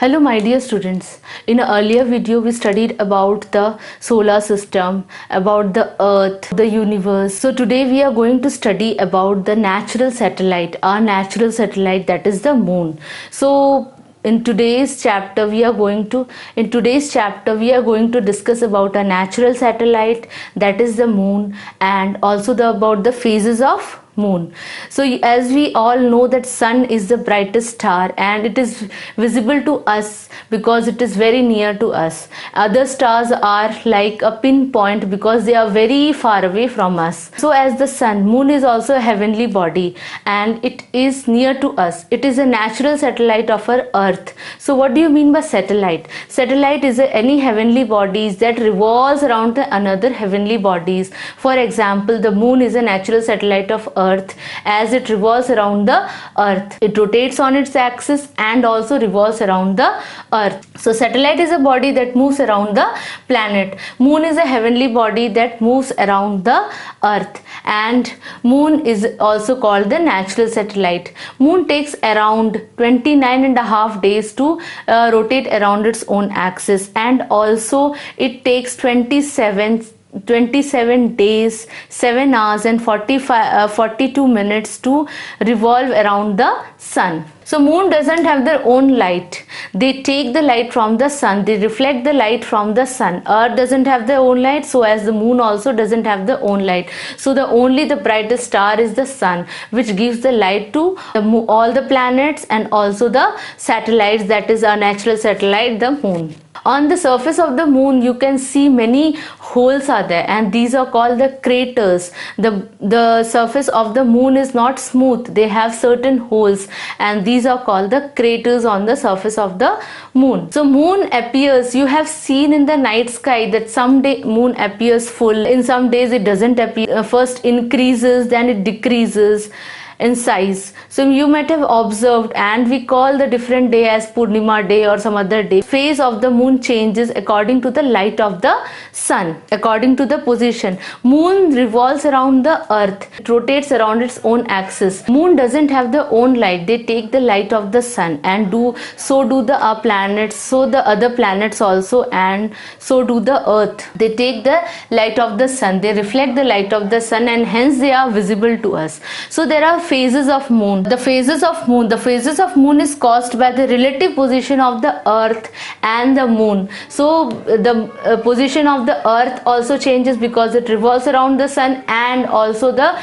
Hello my dear students. In an earlier video we studied about the solar system, about the earth, the universe. So today we are going to study about the natural satellite, our natural satellite, that is the moon. So in today's chapter we are going to discuss about a natural satellite, that is the moon, and also about the phases of moon. So as we all know that sun is the brightest star and it is visible to us because it is very near to us. Other stars are like a pinpoint because they are very far away from us. So as the sun, moon is also a heavenly body and it is near to us. It is a natural satellite of our earth. So what do you mean by satellite? Satellite is any heavenly bodies that revolves around another heavenly bodies. For example, the moon is a natural satellite of earth as it revolves around the earth. It rotates on its axis and also revolves around the earth. So satellite is a body that moves around the planet. Moon is a heavenly body that moves around the earth, and moon is also called the natural satellite. Moon takes around 29.5 days to rotate around its own axis, and also it takes 27 days, 7 hours and 42 minutes to revolve around the sun. So moon doesn't have their own light. They take the light from the sun. They reflect the light from the sun. Earth doesn't have their own light, so as the moon also doesn't have their own light. So only the brightest star is the sun, which gives the light to all the planets and also the satellites, that is our natural satellite, the moon. On the surface of the moon you can see many holes are there, and these are called the craters. The surface of the moon is not smooth. They have certain holes, and these are called the craters on the surface of the moon. So moon appears, you have seen in the night sky that some day moon appears full, in some days it doesn't appear. First increases, then it decreases in size. So you might have observed, and we call the different day as Purnima day or some other day. Phase of the moon changes according to the light of the sun, according to the position. Moon revolves around the earth. It rotates around its own axis. Moon doesn't have their own light. They take the light of the sun, and so do the planets, so the other planets also, and so do the earth. They take the light of the sun. They reflect the light of the sun, and hence they are visible to us. So there are phases of moon. The phases of moon is caused by the relative position of the earth and the moon. So the position of the earth also changes because it revolves around the sun, and also the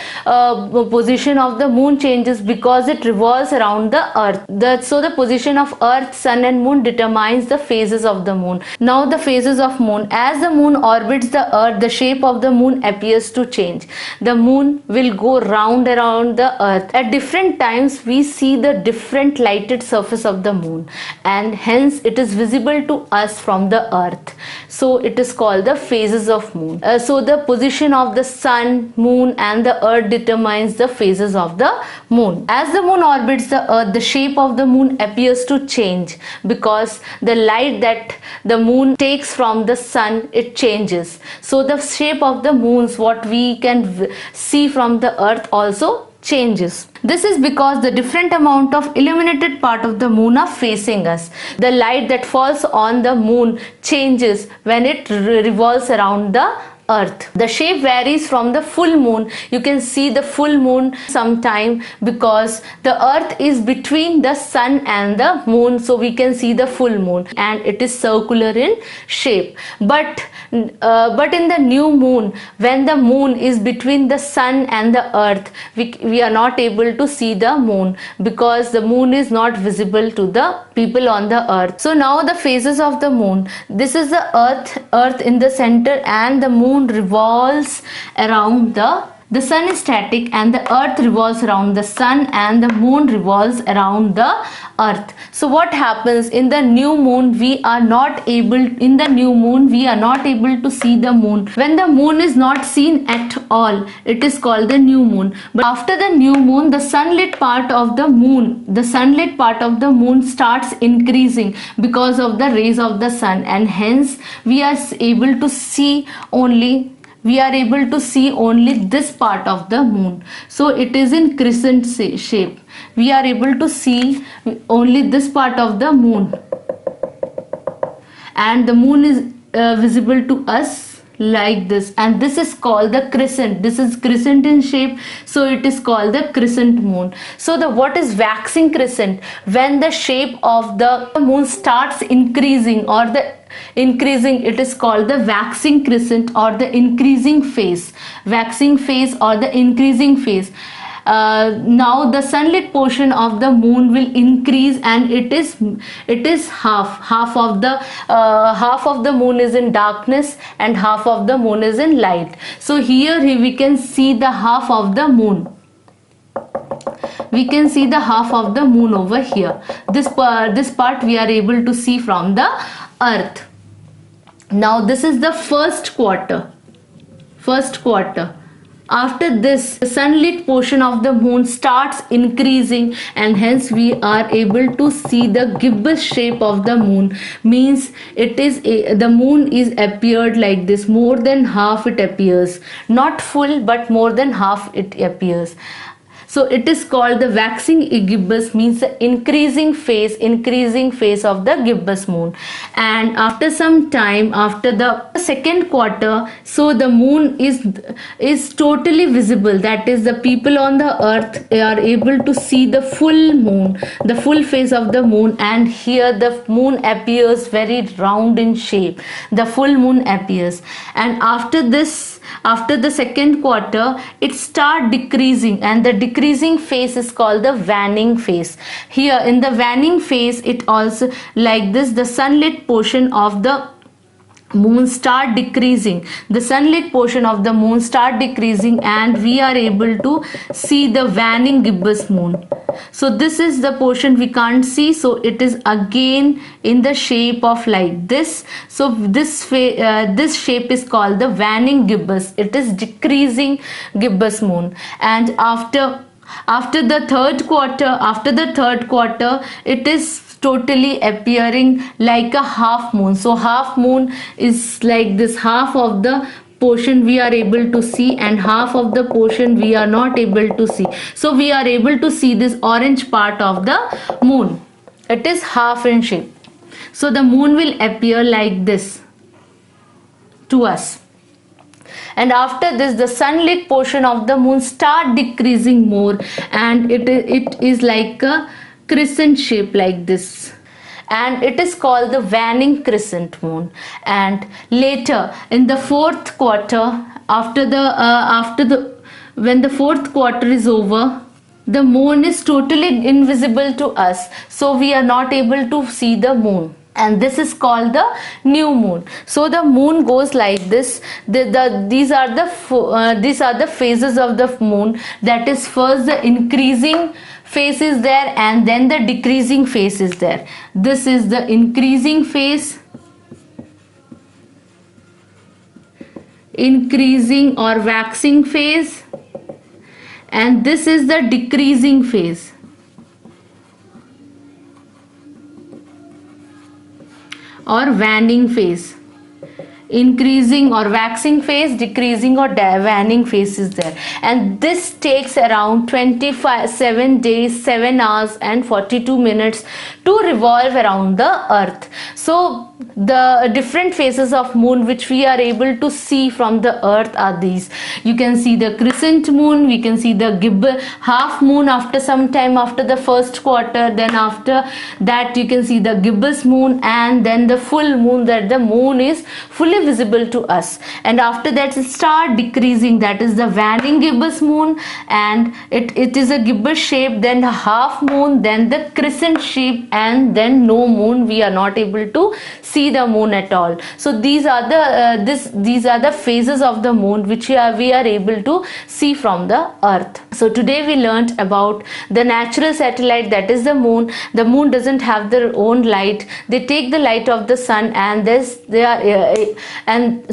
position of the moon changes because it revolves around the earth. So the position of earth, sun and moon determines the phases of the moon. Now the phases of moon. As the moon orbits the earth, the shape of the moon appears to change. The moon will go round around the earth. At different times we see the different lighted surface of the moon, and hence it is visible to us from the earth. So it is called the phases of moon. So the position of the sun, moon and the earth determines the phases of the moon. As the moon orbits the earth, the shape of the moon appears to change because the light that the moon takes from the sun, it changes. So the shape of the moons, what we can see from the earth, also changes. This is because the different amount of illuminated part of the moon are facing us. The light that falls on the moon changes when it revolves around the earth. The shape varies from the full moon. You can see the full moon sometime because the earth is between the sun and the moon, so we can see the full moon, and it is circular in shape. But in the new moon, when the moon is between the sun and the earth, we are not able to see the moon because the moon is not visible to the people on the earth. So now the phases of the moon. This is the earth in the center, and the moon revolves around the sun is static, and the earth revolves around the sun, and the moon revolves around the earth. So what happens in the new moon? We are not able to see the moon. When the moon is not seen at all, it is called the new moon. But after the new moon, the sunlit part of the moon starts increasing because of the rays of the sun, and hence we are able to see only this part of the moon. So it is in crescent shape. We are able to see only this part of the moon. and the moon is visible to us like this, and this is called the crescent. This is crescent in shape, so it is called the crescent moon. So the what is waxing crescent? When the shape of the moon starts increasing or the increasing, it is called the waxing crescent or the increasing phase. Waxing phase or the increasing phase. Now the sunlit portion of the moon will increase, and it is half of the moon is in darkness and half of the moon is in light. So here we can see the half of the moon. We can see the half of the moon over here. This part we are able to see from the earth. Now this is the first quarter. After this, the sunlit portion of the moon starts increasing, and hence we are able to see the gibbous shape of the moon. Means the moon is appeared like this. More than half it appears. Not full, but more than half it appears. So it is called the waxing gibbous, means the increasing phase of the gibbous moon. And after some time, after the second quarter, so the moon is totally visible. That is, the people on the earth are able to see the full moon, the full face of the moon, and here the moon appears very round in shape. The full moon appears, and after the second quarter, it start decreasing, and the decreasing phase is called the waning phase. Here in the waning phase, it also like this, the sunlit portion of the moon start decreasing. The sunlit portion of the moon start decreasing, and we are able to see the waning gibbous moon. So this is the portion we can't see, so it is again in the shape of like this. So this shape is called the waning gibbous. It is decreasing gibbous moon. And after the third quarter, it is totally appearing like a half moon. So half moon is like this. Half of the portion we are able to see, and half of the portion we are not able to see. So we are able to see this orange part of the moon. It is half in shape. So the moon will appear like this to us. And after this, the sunlit portion of the moon start decreasing more, and it is like a crescent shape like this, and it is called the waning crescent moon. And later in the fourth quarter, when the fourth quarter is over, the moon is totally invisible to us, so we are not able to see the moon, and this is called the new moon. So the moon goes like this. These are the phases of the moon. That is, first the increasing phase is there, and then the decreasing phase is there. This is the increasing phase, increasing or waxing phase, and this is the decreasing phase. Or waning phase. Increasing or waxing phase, decreasing or waning phase is there, and this takes around 7 days, 7 hours and 42 minutes to revolve around the earth. So the different phases of moon which we are able to see from the earth are these. You can see the crescent moon, we can see the half moon after some time after the first quarter, then after that you can see the gibbous moon, and then the full moon, that the moon is fully visible to us. And after that it start decreasing, that is the waning gibbous moon, and it is a gibbous shape, then half moon, then the crescent shape, and then no moon. We are not able to see the moon at all. So these are the phases of the moon which we are able to see from the earth. So today we learnt about the natural satellite, that is the moon. The moon doesn't have their own light. They take the light of the sun, and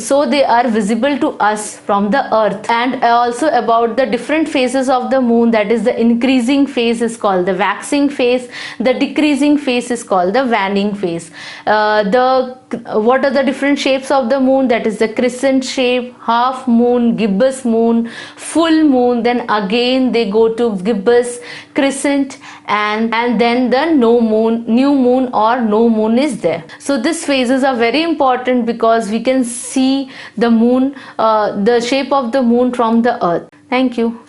so they are visible to us from the earth. And also about the different phases of the moon, that is the increasing phase is called the waxing phase, the decreasing rising phase is called the waning phase. What are the different shapes of the moon? That is the crescent shape, half moon, gibbous moon, full moon. Then again they go to gibbous, crescent, and then the no moon, new moon or no moon is there. So these phases are very important because we can see the moon, the shape of the moon from the earth. Thank you.